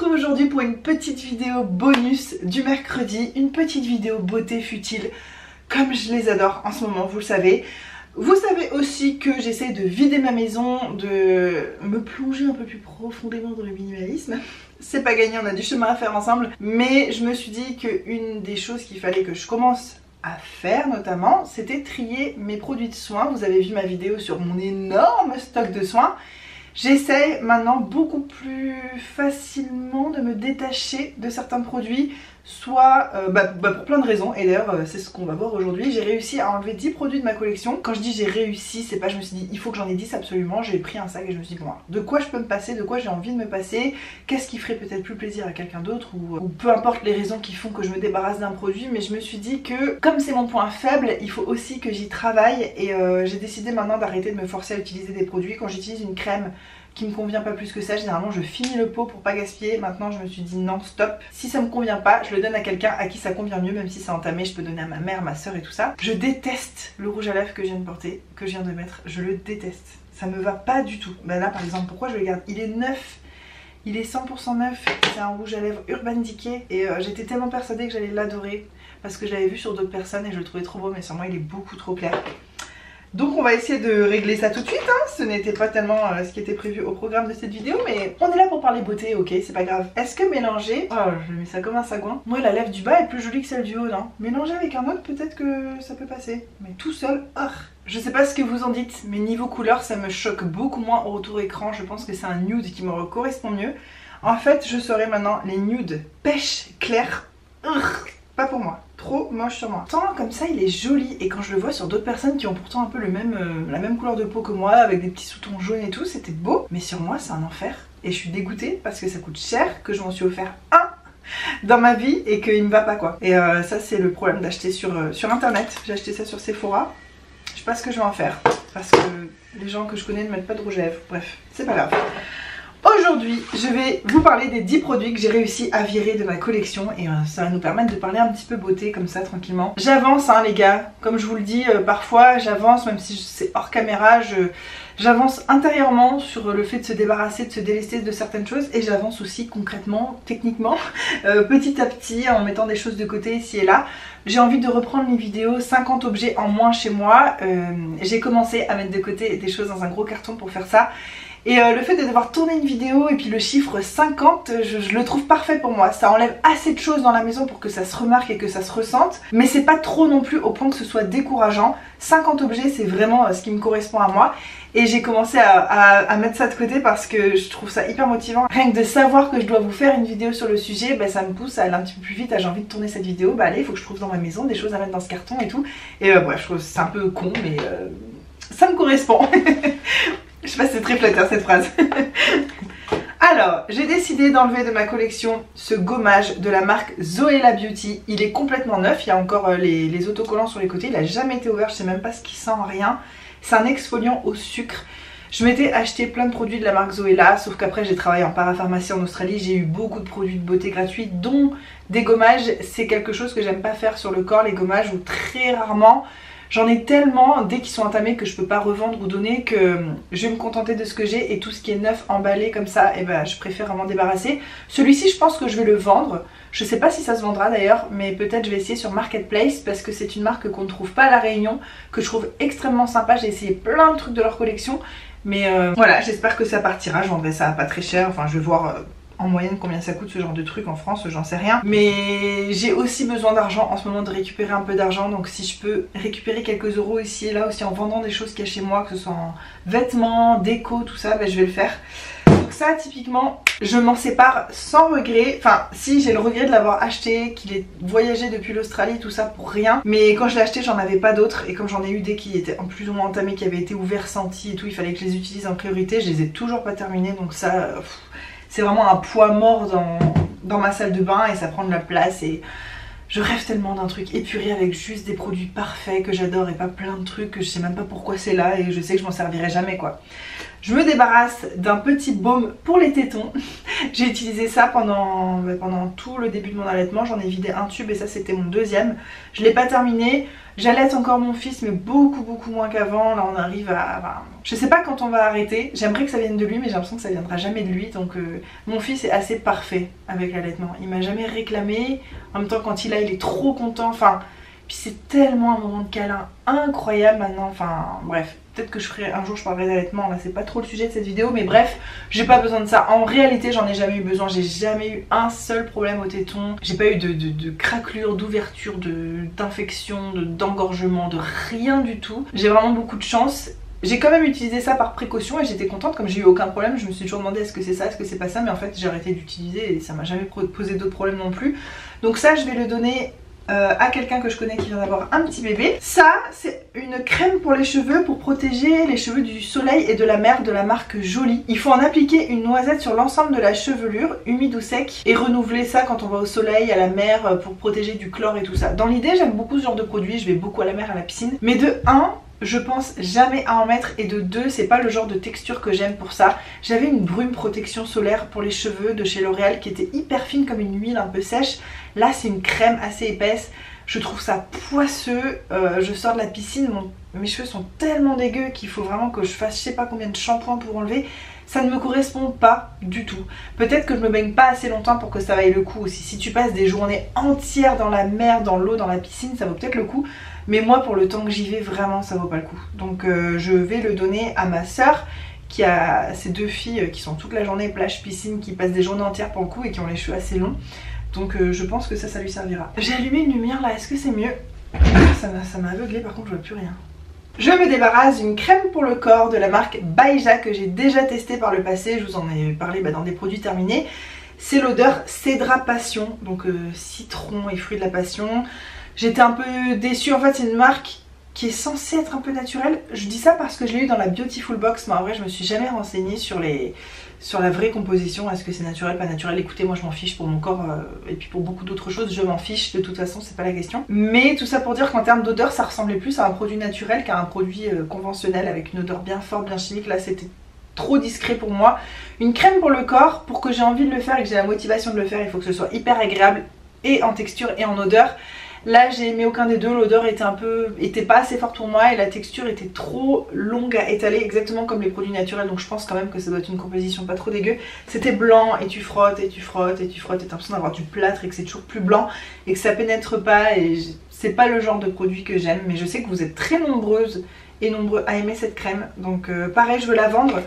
retrouve aujourd'hui pour une petite vidéo bonus du mercredi, une petite vidéo beauté futile comme je les adore en ce moment, vous le savez. Vous savez aussi que j'essaie de vider ma maison, de me plonger un peu plus profondément dans le minimalisme. C'est pas gagné, on a du chemin à faire ensemble, mais je me suis dit qu'une des choses qu'il fallait que je commence à faire notamment, c'était trier mes produits de soins. Vous avez vu ma vidéo sur mon énorme stock de soins. J'essaie maintenant beaucoup plus facilement de me détacher de certains produits, soit pour plein de raisons, et d'ailleurs c'est ce qu'on va voir aujourd'hui. J'ai réussi à enlever 10 produits de ma collection. Quand je dis j'ai réussi, c'est pas je me suis dit il faut que j'en ai 10 absolument, j'ai pris un sac et je me suis dit bon, de quoi je peux me passer, de quoi j'ai envie de me passer, qu'est-ce qui ferait peut-être plus plaisir à quelqu'un d'autre, ou peu importe les raisons qui font que je me débarrasse d'un produit, mais je me suis dit que comme c'est mon point faible, il faut aussi que j'y travaille, et j'ai décidé maintenant d'arrêter de me forcer à utiliser des produits. Quand j'utilise une crème qui me convient pas plus que ça, généralement je finis le pot pour pas gaspiller. Maintenant je me suis dit non, stop, si ça me convient pas, je le donne à quelqu'un à qui ça convient mieux, même si c'est entamé, je peux donner à ma mère, ma soeur et tout ça. Je déteste le rouge à lèvres que je viens de porter, que je viens de mettre, je le déteste, ça me va pas du tout. Ben là par exemple, pourquoi je le garde? Il est neuf, il est 100% neuf, c'est un rouge à lèvres Urban Decay, et j'étais tellement persuadée que j'allais l'adorer parce que je l'avais vu sur d'autres personnes et je le trouvais trop beau, mais sur moi il est beaucoup trop clair. Donc on va essayer de régler ça tout de suite, hein. Ce n'était pas tellement ce qui était prévu au programme de cette vidéo, mais on est là pour parler beauté, ok, c'est pas grave. Est-ce que mélanger, oh je mets ça comme un sagouin, moi la lèvre du bas est plus jolie que celle du haut, non? Mélanger avec un autre, peut-être que ça peut passer, mais tout seul, je sais pas ce que vous en dites, mais niveau couleur ça me choque beaucoup moins au retour écran. Je pense que c'est un nude qui me correspond mieux. En fait je saurai maintenant les nudes pêche clair, pas pour moi, trop moche sur moi. Tant comme ça il est joli, et quand je le vois sur d'autres personnes qui ont pourtant un peu la même couleur de peau que moi, avec des petits sous-tons jaunes et tout, c'était beau, mais sur moi c'est un enfer. Et je suis dégoûtée parce que ça coûte cher, que je m'en suis offert un dans ma vie et qu'il me va pas quoi. Et ça c'est le problème d'acheter sur internet. J'ai acheté ça sur Sephora, je sais pas ce que je vais en faire, parce que les gens que je connais ne mettent pas de rouge à lèvres, bref, c'est pas grave. Aujourd'hui, je vais vous parler des 10 produits que j'ai réussi à virer de ma collection, et ça va nous permettre de parler un petit peu beauté comme ça tranquillement. J'avance hein les gars, comme je vous le dis, parfois j'avance, même si c'est hors caméra, j'avance intérieurement sur le fait de se débarrasser, de se délester de certaines choses, et j'avance aussi concrètement, techniquement, petit à petit en mettant des choses de côté ici et là. J'ai envie de reprendre mes vidéos 50 objets en moins chez moi. J'ai commencé à mettre de côté des choses dans un gros carton pour faire ça. Et le fait de devoir tourner une vidéo et puis le chiffre 50, je le trouve parfait pour moi. Ça enlève assez de choses dans la maison pour que ça se remarque et que ça se ressente. Mais c'est pas trop non plus au point que ce soit décourageant. 50 objets c'est vraiment ce qui me correspond à moi. Et j'ai commencé à mettre ça de côté parce que je trouve ça hyper motivant. Rien que de savoir que je dois vous faire une vidéo sur le sujet, bah, ça me pousse à aller un petit peu plus vite. J'ai envie de tourner cette vidéo, bah allez, il faut que je trouve dans ma maison des choses à mettre dans ce carton et tout. Et bref, je trouve que c'est un peu con mais ça me correspond. Je sais pas si c'est très flatteur cette phrase. Alors, j'ai décidé d'enlever de ma collection ce gommage de la marque Zoella Beauty. Il est complètement neuf, il y a encore les autocollants sur les côtés, il a jamais été ouvert, je sais même pas ce qui sent, rien. C'est un exfoliant au sucre. Je m'étais acheté plein de produits de la marque Zoella, sauf qu'après j'ai travaillé en parapharmacie en Australie, j'ai eu beaucoup de produits de beauté gratuits, dont des gommages. C'est quelque chose que j'aime pas faire sur le corps, les gommages, ou très rarement. J'en ai tellement dès qu'ils sont entamés que je peux pas revendre ou donner, que je vais me contenter de ce que j'ai, et tout ce qui est neuf emballé comme ça, et ben je préfère m'en débarrasser. Celui-ci je pense que je vais le vendre. Je sais pas si ça se vendra d'ailleurs, mais peut-être je vais essayer sur Marketplace parce que c'est une marque qu'on ne trouve pas à La Réunion, que je trouve extrêmement sympa. J'ai essayé plein de trucs de leur collection, mais voilà, j'espère que ça partira. Je vendrai ça à pas très cher, enfin je vais voir en moyenne combien ça coûte ce genre de truc en France, j'en sais rien. Mais j'ai aussi besoin d'argent en ce moment, de récupérer un peu d'argent. Donc si je peux récupérer quelques euros ici et là aussi en vendant des choses qu'il y a chez moi, que ce soit en vêtements, déco, tout ça, ben je vais le faire. Donc ça typiquement je m'en sépare sans regret. Enfin si, j'ai le regret de l'avoir acheté, qu'il ait voyagé depuis l'Australie, tout ça pour rien. Mais quand je l'ai acheté j'en avais pas d'autres, et comme j'en ai eu des qui étaient en plus ou moins entamés, qui avaient été ouverts, sentis et tout, il fallait que je les utilise en priorité. Je les ai toujours pas terminés, donc ça c'est vraiment un poids mort dans ma salle de bain, et ça prend de la place. Et je rêve tellement d'un truc épuré avec juste des produits parfaits que j'adore, et pas plein de trucs que je sais même pas pourquoi c'est là, et je sais que je m'en servirai jamais quoi. Je me débarrasse d'un petit baume pour les tétons. J'ai utilisé ça pendant tout le début de mon allaitement. J'en ai vidé un tube et ça c'était mon deuxième. Je ne l'ai pas terminé. J'allaite encore mon fils mais beaucoup moins qu'avant. Là on arrive à... Enfin, je sais pas quand on va arrêter. J'aimerais que ça vienne de lui mais j'ai l'impression que ça viendra jamais de lui. Donc mon fils est assez parfait avec l'allaitement. Il m'a jamais réclamé. En même temps quand il est trop content. Enfin, puis c'est tellement un moment de câlin incroyable maintenant. Enfin bref. Peut-être que un jour je parlerai d'allaitement, là c'est pas trop le sujet de cette vidéo, mais bref, j'ai pas besoin de ça. En réalité j'en ai jamais eu besoin, j'ai jamais eu un seul problème au téton. J'ai pas eu de craquelure, d'ouverture, d'infection, d'engorgement, de rien du tout. J'ai vraiment beaucoup de chance. J'ai quand même utilisé ça par précaution et j'étais contente, comme j'ai eu aucun problème. Je me suis toujours demandé est-ce que c'est ça, est-ce que c'est pas ça, mais en fait j'ai arrêté d'utiliser et ça m'a jamais posé d'autres problèmes non plus. Donc ça je vais le donner à quelqu'un que je connais qui vient d'avoir un petit bébé. Ça c'est une crème pour les cheveux pour protéger les cheveux du soleil et de la mer de la marque Jolie. Il faut en appliquer une noisette sur l'ensemble de la chevelure, humide ou sec, et renouveler ça quand on va au soleil, à la mer, pour protéger du chlore et tout ça. Dans l'idée j'aime beaucoup ce genre de produit, je vais beaucoup à la mer, à la piscine, mais de 1, je pense jamais à en mettre, et de 2, c'est pas le genre de texture que j'aime pour ça. J'avais une brume protection solaire pour les cheveux de chez L'Oréal qui était hyper fine comme une huile un peu sèche. Là c'est une crème assez épaisse, je trouve ça poisseux. Je sors de la piscine, mes cheveux sont tellement dégueux qu'il faut vraiment que je fasse je sais pas combien de shampoing pour enlever. Ça ne me correspond pas du tout. Peut-être que je me baigne pas assez longtemps pour que ça vaille le coup aussi. Si tu passes des journées entières dans la mer, dans l'eau, dans la piscine, ça vaut peut-être le coup. Mais moi pour le temps que j'y vais, vraiment ça vaut pas le coup. Donc je vais le donner à ma soeur qui a ces deux filles qui sont toute la journée plage piscine, qui passent des journées entières pour le coup et qui ont les cheveux assez longs. Donc je pense que ça lui servira. J'ai allumé une lumière là, est-ce que c'est mieux? Ça m'a aveuglé, par contre je vois plus rien. Je me débarrasse d'une crème pour le corps de la marque Baija que j'ai déjà testée par le passé. Je vous en ai parlé dans des produits terminés. C'est l'odeur Cédra Passion, donc citron et fruits de la passion. J'étais un peu déçue, en fait c'est une marque qui est censée être un peu naturelle. Je dis ça parce que je l'ai eu dans la Beautiful Box, mais en vrai je me suis jamais renseignée sur la vraie composition, est-ce que c'est naturel, pas naturel. Écoutez, moi je m'en fiche pour mon corps et puis pour beaucoup d'autres choses, je m'en fiche, de toute façon c'est pas la question. Mais tout ça pour dire qu'en termes d'odeur ça ressemblait plus à un produit naturel qu'à un produit conventionnel avec une odeur bien forte, bien chimique. Là c'était trop discret pour moi. Une crème pour le corps, pour que j'ai envie de le faire et que j'ai la motivation de le faire, il faut que ce soit hyper agréable et en texture et en odeur. Là j'ai aimé aucun des deux, l'odeur était pas assez forte pour moi et la texture était trop longue à étaler, exactement comme les produits naturels, donc je pense quand même que ça doit être une composition pas trop dégueu. C'était blanc et tu frottes et tu frottes et tu frottes et t'as l'impression d'avoir du plâtre et que c'est toujours plus blanc et que ça pénètre pas, et c'est pas le genre de produit que j'aime, mais je sais que vous êtes très nombreuses et nombreux à aimer cette crème, donc pareil je veux la vendre.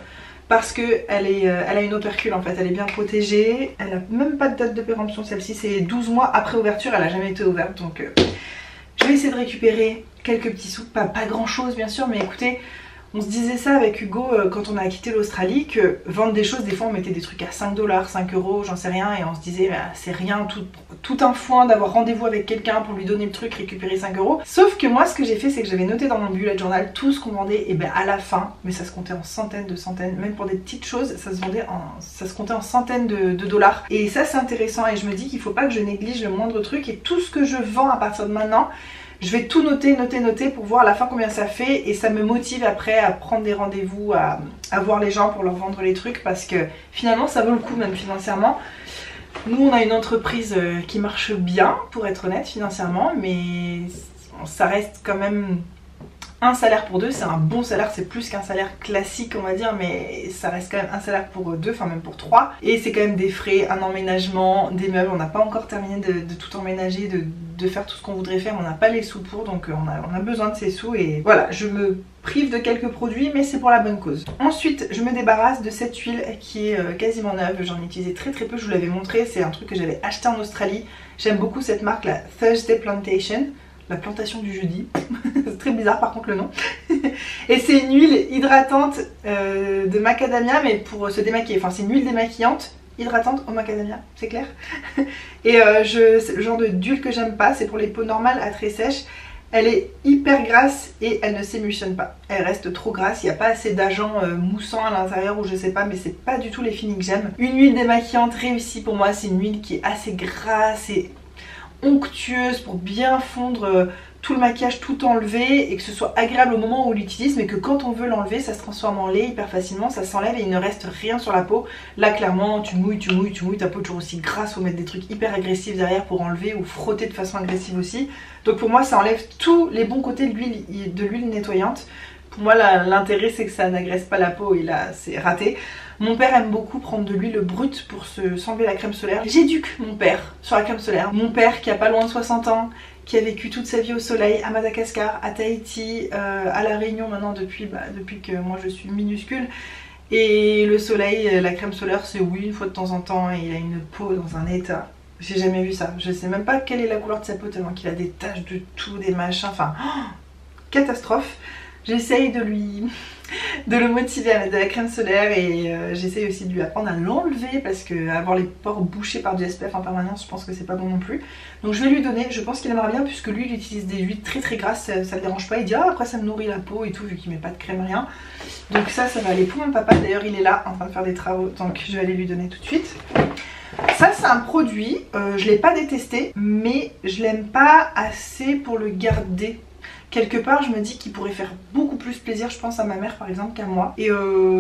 Parce qu'elle a une opercule en fait, elle est bien protégée, elle a même pas de date de péremption celle-ci, c'est 12 mois après ouverture, elle a jamais été ouverte, donc je vais essayer de récupérer quelques petits sous, pas grand chose bien sûr, mais écoutez, on se disait ça avec Hugo quand on a quitté l'Australie, que vendre des choses, des fois on mettait des trucs à 5 $, 5 €, j'en sais rien, et on se disait bah, c'est rien, tout un foin d'avoir rendez-vous avec quelqu'un pour lui donner le truc, récupérer 5 €. Sauf que moi ce que j'ai fait, c'est que j'avais noté dans mon bullet journal tout ce qu'on vendait, et ben à la fin, mais ça se comptait en centaines de centaines, même pour des petites choses, ça se comptait en centaines de dollars. Et ça c'est intéressant, et je me dis qu'il faut pas que je néglige le moindre truc, et tout ce que je vends à partir de maintenant, je vais tout noter pour voir à la fin combien ça fait, et ça me motive après à prendre des rendez-vous, à voir les gens pour leur vendre les trucs, parce que finalement ça vaut le coup même financièrement. Nous on a une entreprise qui marche bien pour être honnête financièrement, mais ça reste quand même un salaire pour deux, c'est un bon salaire, c'est plus qu'un salaire classique on va dire, mais ça reste quand même un salaire pour deux, enfin même pour trois, et c'est quand même des frais, un emménagement, des meubles, on n'a pas encore terminé de tout emménager, de faire tout ce qu'on voudrait faire, on n'a pas les sous pour, donc on a besoin de ces sous, et voilà, je me prive de quelques produits, mais c'est pour la bonne cause. Ensuite je me débarrasse de cette huile qui est quasiment neuve, j'en ai utilisé très peu, je vous l'avais montré, c'est un truc que j'avais acheté en Australie, j'aime beaucoup cette marque, la Thursday Plantation. La plantation du jeudi, c'est très bizarre par contre le nom. Et c'est une huile hydratante de macadamia, mais pour se démaquiller, enfin c'est une huile démaquillante hydratante au macadamia, c'est clair. Et c'est le genre d'huile que j'aime pas, c'est pour les peaux normales à très sèches. Elle est hyper grasse et elle ne s'émulsionne pas, elle reste trop grasse, il n'y a pas assez d'agents moussants à l'intérieur ou je sais pas, mais c'est pas du tout les feelings que j'aime. Une huile démaquillante réussie pour moi, c'est une huile qui est assez grasse et onctueuse pour bien fondre tout le maquillage tout enlevé et que ce soit agréable au moment où on l'utilise, mais que quand on veut l'enlever ça se transforme en lait hyper facilement, ça s'enlève et il ne reste rien sur la peau. Là clairement tu mouilles, ta peau est toujours aussi grasse, faut mettre des trucs hyper agressifs derrière pour enlever ou frotter de façon agressive aussi. Donc pour moi ça enlève tous les bons côtés de l'huile nettoyante. Pour moi l'intérêt c'est que ça n'agresse pas la peau et là c'est raté. Mon père aime beaucoup prendre de l'huile brute pour s'enlever la crème solaire. J'éduque mon père sur la crème solaire. Mon père qui a pas loin de 60 ans, qui a vécu toute sa vie au soleil, à Madagascar, à Tahiti, à La Réunion maintenant depuis que moi je suis minuscule. Et le soleil, la crème solaire c'est oui une fois de temps en temps et il a une peau dans un état. J'ai jamais vu ça. Je sais même pas quelle est la couleur de sa peau tellement qu'il a des taches de tout, des machins, enfin catastrophe. J'essaye de le motiver à mettre de la crème solaire et j'essaye aussi de lui apprendre à l'enlever parce que avoir les pores bouchés par du SPF en permanence je pense que c'est pas bon non plus. Donc je vais lui donner, je pense qu'il aimera bien puisque lui il utilise des huiles très grasses, ça le dérange pas, il dit ah après ça me nourrit la peau et tout vu qu'il met pas de crème rien. Donc ça va aller pour mon papa, d'ailleurs il est là en train de faire des travaux donc je vais aller lui donner tout de suite. Ça c'est un produit, je l'ai pas détesté mais je l'aime pas assez pour le garder. Quelque part je me dis qu'il pourrait faire beaucoup plus plaisir je pense à ma mère par exemple qu'à moi. Et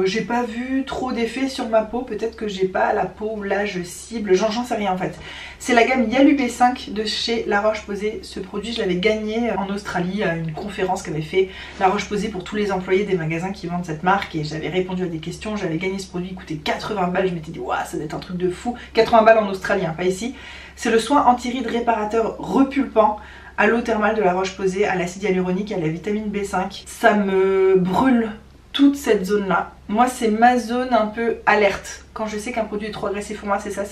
j'ai pas vu trop d'effets sur ma peau, peut-être que j'ai pas la peau ou l'âge cible, j'en sais rien en fait. C'est la gamme Yalu B5 de chez La Roche-Posay. Ce produit je l'avais gagné en Australie à une conférence qu'avait fait La Roche-Posay pour tous les employés des magasins qui vendent cette marque. Et j'avais répondu à des questions, j'avais gagné ce produit, il coûtait 80 balles, je m'étais dit waouh ça doit être un truc de fou. 80 balles en Australie, hein, pas ici. C'est le soin anti-rides réparateur repulpant à l'eau thermale de La Roche-Posay, à l'acide hyaluronique et à la vitamine B5. Ça me brûle toute cette zone là. Moi c'est ma zone un peu alerte. Quand je sais qu'un produit est trop agressif pour moi c'est ça,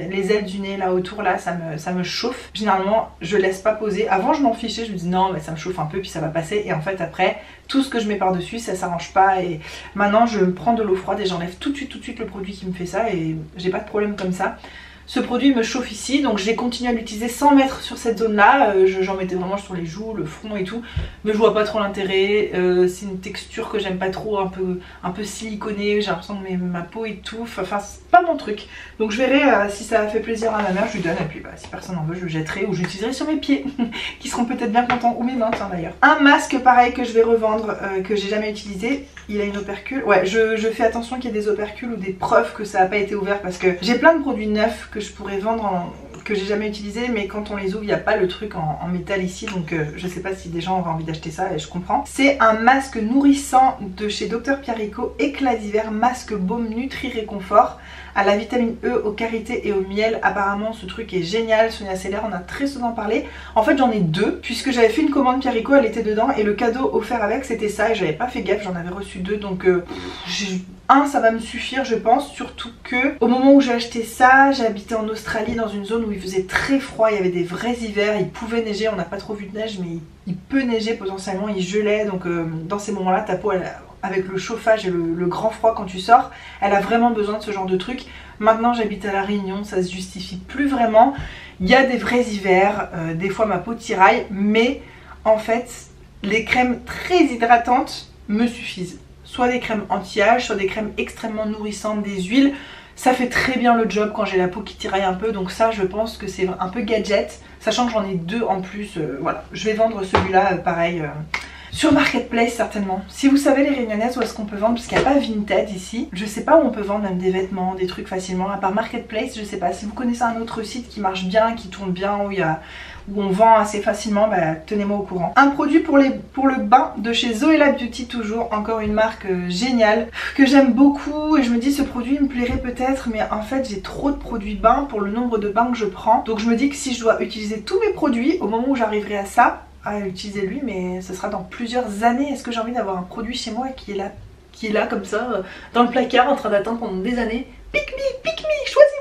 les ailes du nez là autour là ça me chauffe. Généralement je laisse pas poser. Avant je m'en fichais, je me dis non mais ça me chauffe un peu puis ça va passer. Et en fait après tout ce que je mets par dessus ça s'arrange pas. Et maintenant je prends de l'eau froide et j'enlève tout de suite le produit qui me fait ça. Et j'ai pas de problème comme ça. Ce produit me chauffe ici, donc j'ai continué à l'utiliser sans mettre sur cette zone là, j'en mettais vraiment sur les joues, le front et tout, mais je vois pas trop l'intérêt, c'est une texture que j'aime pas trop, un peu siliconée, j'ai l'impression que ma peau étouffe, enfin c'est pas mon truc. Donc je verrai si ça fait plaisir à ma mère, je lui donne et puis si personne en veut je le jetterai ou je l'utiliserai sur mes pieds, qui seront peut-être bien contents, ou mes mains tiens d'ailleurs. Un masque pareil que je vais revendre, que j'ai jamais utilisé, il a une opercule, ouais je fais attention qu'il y ait des opercules ou des preuves que ça n'a pas été ouvert parce que j'ai plein de produits neufs que je pourrais vendre que j'ai jamais utilisé mais quand on les ouvre il n'y a pas le truc en métal ici donc je sais pas si des gens auraient envie d'acheter ça et je comprends. C'est un masque nourrissant de chez Dr Pierrico, éclat d'hiver, masque baume Nutri Réconfort à la vitamine E, au karité et au miel. Apparemment ce truc est génial, Sonia Seller en a très souvent parlé. En fait j'en ai deux puisque j'avais fait une commande Pierrico, elle était dedans et le cadeau offert avec c'était ça et j'avais pas fait gaffe, j'en avais reçu deux donc ça va me suffire je pense, surtout que au moment où j'ai acheté ça j'habitais en Australie dans une zone où il faisait très froid, il y avait des vrais hivers, il pouvait neiger, on n'a pas trop vu de neige mais il peut neiger potentiellement, il gelait donc dans ces moments là ta peau avec le chauffage et le grand froid quand tu sors, elle a vraiment besoin de ce genre de truc. Maintenant j'habite à La Réunion, ça se justifie plus vraiment, il y a des vrais hivers, des fois ma peau tiraille mais en fait les crèmes très hydratantes me suffisent. Soit des crèmes anti-âge, soit des crèmes extrêmement nourrissantes, des huiles. Ça fait très bien le job quand j'ai la peau qui tiraille un peu. Donc ça je pense que c'est un peu gadget. Sachant que j'en ai deux en plus. Voilà, je vais vendre celui-là pareil sur Marketplace certainement. Si vous savez les Réunionnaises où est-ce qu'on peut vendre, parce qu'il n'y a pas Vinted ici. Je sais pas où on peut vendre même des vêtements, des trucs facilement. À part Marketplace, je sais pas. Si vous connaissez un autre site qui marche bien, qui tourne bien, où on vend assez facilement, tenez-moi au courant. Un produit pour le bain de chez Zoella Beauty toujours, encore une marque géniale que j'aime beaucoup et je me dis ce produit me plairait peut-être mais en fait j'ai trop de produits bain pour le nombre de bains que je prends. Donc je me dis que si je dois utiliser tous mes produits au moment où j'arriverai à ça, à utiliser lui, mais ce sera dans plusieurs années. Est-ce que j'ai envie d'avoir un produit chez moi qui est là comme ça dans le placard en train d'attendre pendant des années? Pick me, choisis-moi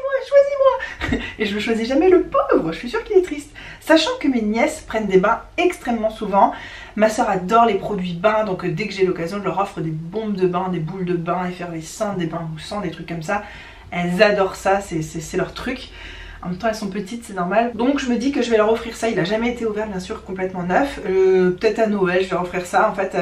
et je le choisis jamais le pauvre, je suis sûre qu'il est triste. Sachant que mes nièces prennent des bains extrêmement souvent, ma soeur adore les produits bains, donc dès que j'ai l'occasion je leur offre des bombes de bain, des boules de bain effervescentes, des bains moussants, des trucs comme ça. Elles adorent ça, c'est leur truc. En même temps elles sont petites, c'est normal. Donc je me dis que je vais leur offrir ça, il a jamais été ouvert bien sûr, complètement neuf. Peut-être à Noël je vais leur offrir ça en fait.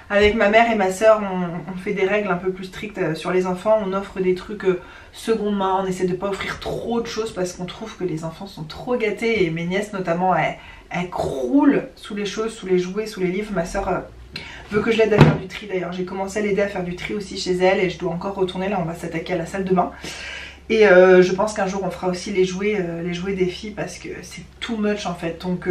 Avec ma mère et ma soeur, on fait des règles un peu plus strictes sur les enfants. On offre des trucs seconde main, on essaie de pas offrir trop de choses parce qu'on trouve que les enfants sont trop gâtés. Et mes nièces notamment, elles croulent sous les choses, sous les jouets, sous les livres. Ma soeur veut que je l'aide à faire du tri d'ailleurs. J'ai commencé à l'aider à faire du tri aussi chez elle et je dois encore retourner. Là on va s'attaquer à la salle de bain. Et je pense qu'un jour on fera aussi les jouets des filles parce que c'est too much en fait. Donc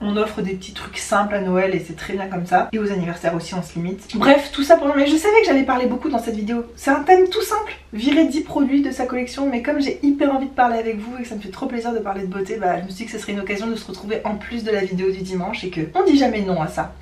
on offre des petits trucs simples à Noël et c'est très bien comme ça. Et aux anniversaires aussi on se limite. Bref, tout ça pour moi. Mais je savais que j'allais parler beaucoup dans cette vidéo. C'est un thème tout simple. Virer 10 produits de sa collection. Mais comme j'ai hyper envie de parler avec vous et que ça me fait trop plaisir de parler de beauté, bah je me suis dit que ce serait une occasion de se retrouver en plus de la vidéo du dimanche et que on dit jamais non à ça.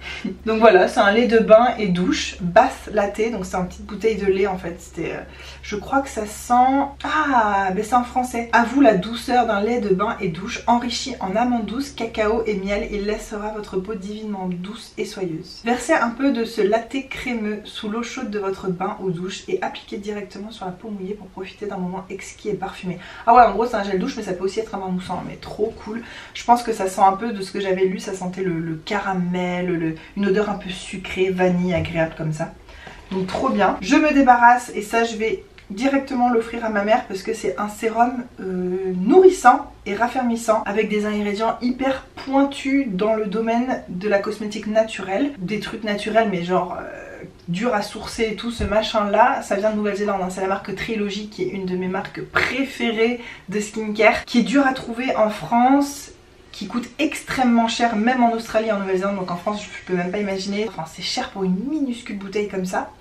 Donc voilà, c'est un lait de bain et douche Bath Latte. Donc c'est une petite bouteille de lait en fait. C'était, je crois que ça sent... Ah, ben c'est en français. À vous la douceur d'un lait de bain et douche enrichi en amandes douces, cacao et miel. Il laissera votre peau divinement douce et soyeuse. Versez un peu de ce latte crémeux sous l'eau chaude de votre bain ou douche et appliquez directement sur la peau mouillée pour profiter d'un moment exquis et parfumé. Ah ouais, en gros c'est un gel douche mais ça peut aussi être un bain moussant, mais trop cool. Je pense que ça sent un peu de ce que j'avais lu, ça sentait le caramel, une odeur un peu sucrée, vanille, agréable comme ça. Donc trop bien. Je me débarrasse et ça je vais directement l'offrir à ma mère parce que c'est un sérum nourrissant et raffermissant avec des ingrédients hyper pointus dans le domaine de la cosmétique naturelle. Des trucs naturels mais genre dur à sourcer et tout, ce machin là, ça vient de Nouvelle-Zélande, hein. C'est la marque Trilogy qui est une de mes marques préférées de skincare, qui est dure à trouver en France, qui coûte extrêmement cher même en Australie et en Nouvelle-Zélande, donc en France je peux même pas imaginer. Enfin c'est cher pour une minuscule bouteille comme ça.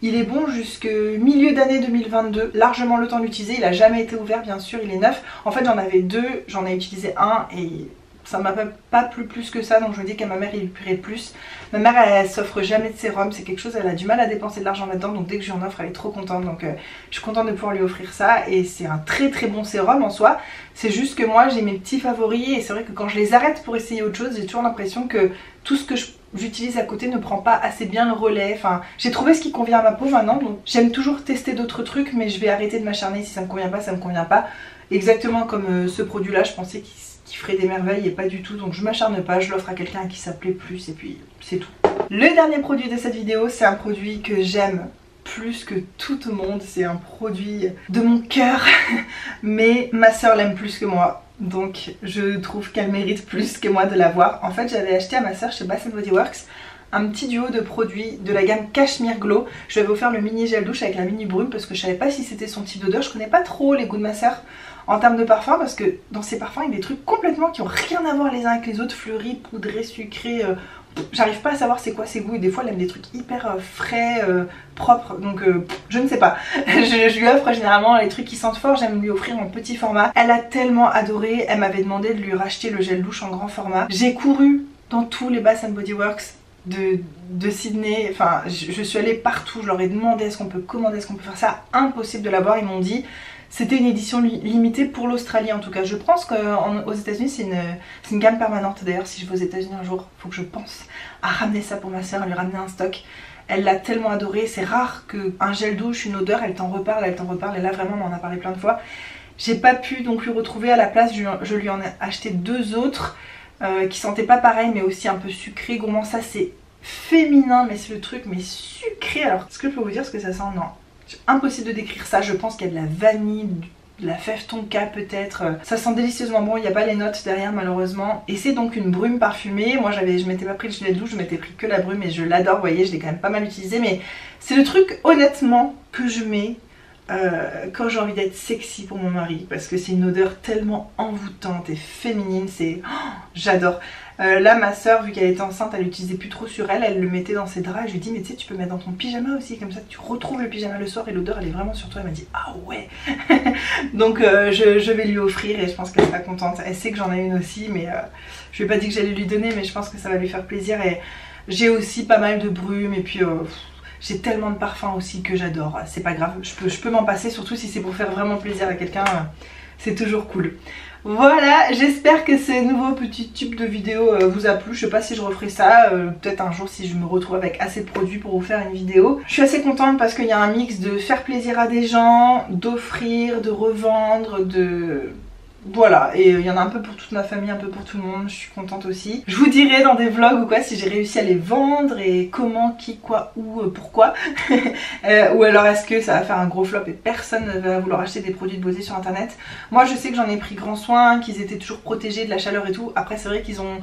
Il est bon jusque milieu d'année 2022, largement le temps d'utiliser, il a jamais été ouvert bien sûr, il est neuf. En fait j'en avais deux, j'en ai utilisé un et ça m'a pas plu plus que ça, donc je me dis qu'à ma mère il lui plairait plus. Ma mère elle s'offre jamais de sérum, c'est quelque chose, elle a du mal à dépenser de l'argent là-dedans, donc dès que je lui en offre elle est trop contente, donc je suis contente de pouvoir lui offrir ça. Et c'est un très très bon sérum en soi, c'est juste que moi j'ai mes petits favoris et c'est vrai que quand je les arrête pour essayer autre chose, j'ai toujours l'impression que tout ce que j'utilise à côté ne prend pas assez bien le relais. Enfin, j'ai trouvé ce qui convient à ma peau maintenant, donc j'aime toujours tester d'autres trucs, mais je vais arrêter de m'acharner. Si ça me convient pas, ça me convient pas. Exactement comme ce produit là, je pensais qu'il ferait des merveilles et pas du tout, donc je m'acharne pas, je l'offre à quelqu'un à qui ça plaît plus et puis c'est tout. Le dernier produit de cette vidéo, c'est un produit que j'aime plus que tout au monde, c'est un produit de mon cœur mais ma soeur l'aime plus que moi, donc je trouve qu'elle mérite plus que moi de l'avoir. En fait j'avais acheté à ma soeur chez Bath & Body Works un petit duo de produits de la gamme Cashmere Glow. Je lui avais offert le mini gel douche avec la mini brume parce que je savais pas si c'était son type d'odeur. Je connais pas trop les goûts de ma soeur en termes de parfum parce que dans ses parfums il y a des trucs complètement qui ont rien à voir les uns avec les autres, fleuris, poudrés, sucrés. J'arrive pas à savoir c'est quoi ses goûts et des fois elle aime des trucs hyper frais, propres, donc je ne sais pas. je lui offre généralement les trucs qui sentent fort, j'aime lui offrir en petit format. Elle a tellement adoré, elle m'avait demandé de lui racheter le gel douche en grand format. J'ai couru dans tous les Bath & Body Works de Sydney, enfin je suis allée partout, je leur ai demandé est-ce qu'on peut commander, est-ce qu'on peut faire ça, impossible de l'avoir. Ils m'ont dit c'était une édition limitée pour l'Australie en tout cas. Je pense qu'aux États-Unis c'est une gamme permanente. D'ailleurs si je vais aux États-Unis un jour, il faut que je pense à ramener ça pour ma soeur, à lui ramener un stock. Elle l'a tellement adoré, c'est rare qu'un gel douche, une odeur, elle t'en reparle, et là vraiment on en a parlé plein de fois. J'ai pas pu donc lui retrouver, à la place je lui en ai acheté deux autres qui sentaient pas pareil mais aussi un peu sucré, gourmand. Ça c'est féminin mais c'est le truc mais sucré. Alors est-ce que je peux vous dire ce que ça sent? Non, impossible de décrire ça. Je pense qu'il y a de la vanille, de la fève tonka peut-être. Ça sent délicieusement bon, il n'y a pas les notes derrière malheureusement. Et c'est donc une brume parfumée. Moi je m'étais pas pris le gilet de douche, je m'étais pris que la brume et je l'adore, vous voyez, je l'ai quand même pas mal utilisé. Mais c'est le truc honnêtement que je mets quand j'ai envie d'être sexy pour mon mari, parce que c'est une odeur tellement envoûtante et féminine, c'est... Oh, j'adore. Là ma soeur, vu qu'elle était enceinte, elle l'utilisait plus trop sur elle, elle le mettait dans ses draps et je lui ai dit mais tu sais tu peux mettre dans ton pyjama aussi, comme ça tu retrouves le pyjama le soir et l'odeur elle est vraiment sur toi. Elle m'a dit ah ouais. Donc je vais lui offrir et je pense qu'elle sera contente. Elle sait que j'en ai une aussi mais je lui ai pas dit que j'allais lui donner, mais je pense que ça va lui faire plaisir. Et j'ai aussi pas mal de brume et puis... j'ai tellement de parfums aussi que j'adore, c'est pas grave, je peux m'en passer, surtout si c'est pour faire vraiment plaisir à quelqu'un, c'est toujours cool. Voilà, j'espère que ce nouveau petit type de vidéo vous a plu. Je sais pas si je referai ça, peut-être un jour si je me retrouve avec assez de produits pour vous faire une vidéo. Je suis assez contente parce qu'il y a un mix de faire plaisir à des gens, d'offrir, de revendre, Voilà, et il y en a un peu pour toute ma famille, un peu pour tout le monde, je suis contente aussi. Je vous dirai dans des vlogs ou quoi si j'ai réussi à les vendre et comment, qui, quoi, où, pourquoi. Ou alors est-ce que ça va faire un gros flop et personne ne va vouloir acheter des produits de beauté sur internet. Moi je sais que j'en ai pris grand soin, qu'ils étaient toujours protégés de la chaleur et tout. Après c'est vrai qu'ils ont...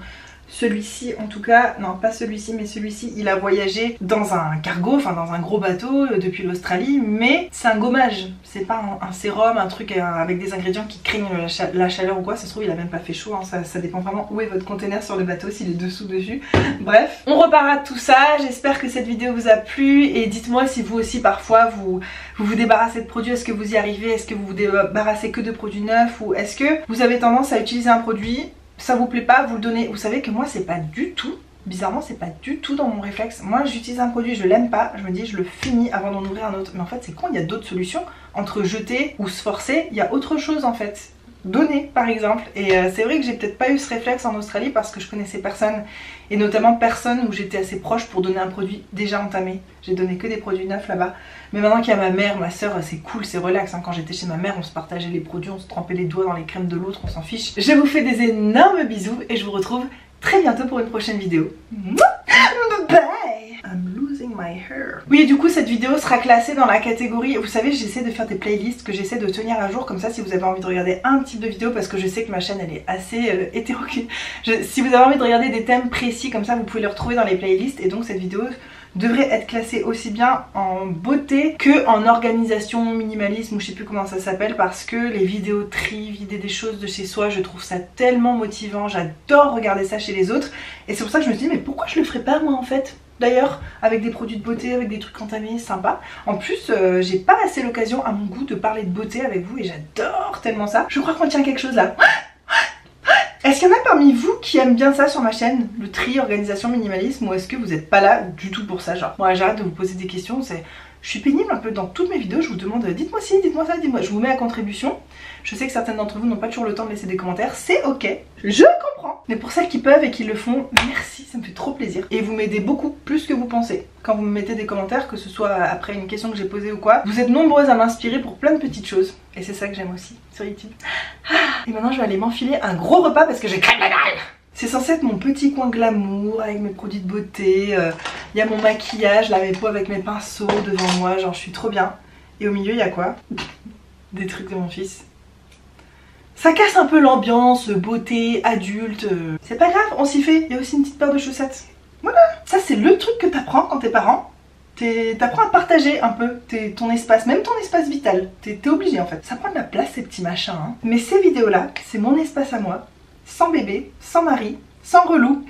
Celui-ci en tout cas, non pas celui-ci mais celui-ci il a voyagé dans un cargo, enfin dans un gros bateau depuis l'Australie, mais c'est un gommage, c'est pas un sérum, un truc avec des ingrédients qui craignent la chaleur ou quoi, ça se trouve il a même pas fait chaud, hein. Ça dépend vraiment où est votre container sur le bateau, s'il est dessous, dessus, bref. On reparlera de tout ça, j'espère que cette vidéo vous a plu et dites-moi si vous aussi parfois vous débarrassez de produits, est-ce que vous y arrivez, est-ce que vous vous débarrassez que de produits neufs ou est-ce que vous avez tendance à utiliser un produit, ça vous plaît pas, vous le donnez. Vous savez que moi c'est pas du tout, bizarrement c'est pas du tout dans mon réflexe. Moi j'utilise un produit, je l'aime pas, je me dis je le finis avant d'en ouvrir un autre. Mais en fait c'est con, il y a d'autres solutions. Entre jeter ou se forcer, il y a autre chose en fait. Donner par exemple. Et c'est vrai que j'ai peut-être pas eu ce réflexe en Australie parce que je connaissais personne. Et notamment personne où j'étais assez proche pour donner un produit déjà entamé. J'ai donné que des produits neufs là-bas. Mais maintenant qu'il y a ma mère, ma soeur, c'est cool, c'est relax. Hein. Quand j'étais chez ma mère, on se partageait les produits, on se trempait les doigts dans les crèmes de l'autre, on s'en fiche. Je vous fais des énormes bisous et je vous retrouve très bientôt pour une prochaine vidéo. Bye! I'm losing my hair. Oui, et du coup, cette vidéo sera classée dans la catégorie... Vous savez, j'essaie de faire des playlists que j'essaie de tenir à jour. Comme ça, si vous avez envie de regarder un type de vidéo, parce que je sais que ma chaîne, elle est assez hétéroclite. Si vous avez envie de regarder des thèmes précis comme ça, vous pouvez les retrouver dans les playlists. Et donc, cette vidéo devrait être classée aussi bien en beauté que en organisation, minimalisme ou je sais plus comment ça s'appelle, parce que les vidéos tri, vider des choses de chez soi, je trouve ça tellement motivant, j'adore regarder ça chez les autres et c'est pour ça que je me suis dit mais pourquoi je le ferais pas moi en fait, d'ailleurs avec des produits de beauté, avec des trucs entamés, sympa. En plus j'ai pas assez l'occasion à mon goût de parler de beauté avec vous et j'adore tellement ça. Je crois qu'on tient quelque chose là. Est-ce qu'il y en a parmi vous qui aiment bien ça sur ma chaîne, le tri, organisation, minimalisme, ou est-ce que vous n'êtes pas là du tout pour ça, genre moi j'arrête de vous poser des questions, je suis pénible un peu dans toutes mes vidéos, je vous demande dites-moi ci, dites-moi ça, dites-moi, je vous mets à contribution. Je sais que certaines d'entre vous n'ont pas toujours le temps de laisser des commentaires, c'est ok, je comprends. Mais pour celles qui peuvent et qui le font, merci, ça me fait trop plaisir. Et vous m'aidez beaucoup plus que vous pensez. Quand vous me mettez des commentaires, que ce soit après une question que j'ai posée ou quoi, vous êtes nombreuses à m'inspirer pour plein de petites choses. Et c'est ça que j'aime aussi sur YouTube. Et maintenant je vais aller m'enfiler un gros repas parce que j'ai crème la dalle. C'est censé être mon petit coin glamour avec mes produits de beauté. Il y a mon maquillage, là mes peaux avec mes pinceaux devant moi, genre je suis trop bien. Et au milieu il y a quoi? Des trucs de mon fils. Ça casse un peu l'ambiance, beauté, adulte. C'est pas grave, on s'y fait. Il y a aussi une petite paire de chaussettes. Voilà. Ça c'est le truc que t'apprends quand t'es parent. T'apprends à partager un peu ton espace, même ton espace vital. T'es obligé en fait. Ça prend de la place ces petits machins. Hein. Mais ces vidéos là, c'est mon espace à moi. Sans bébé, sans mari, sans relou.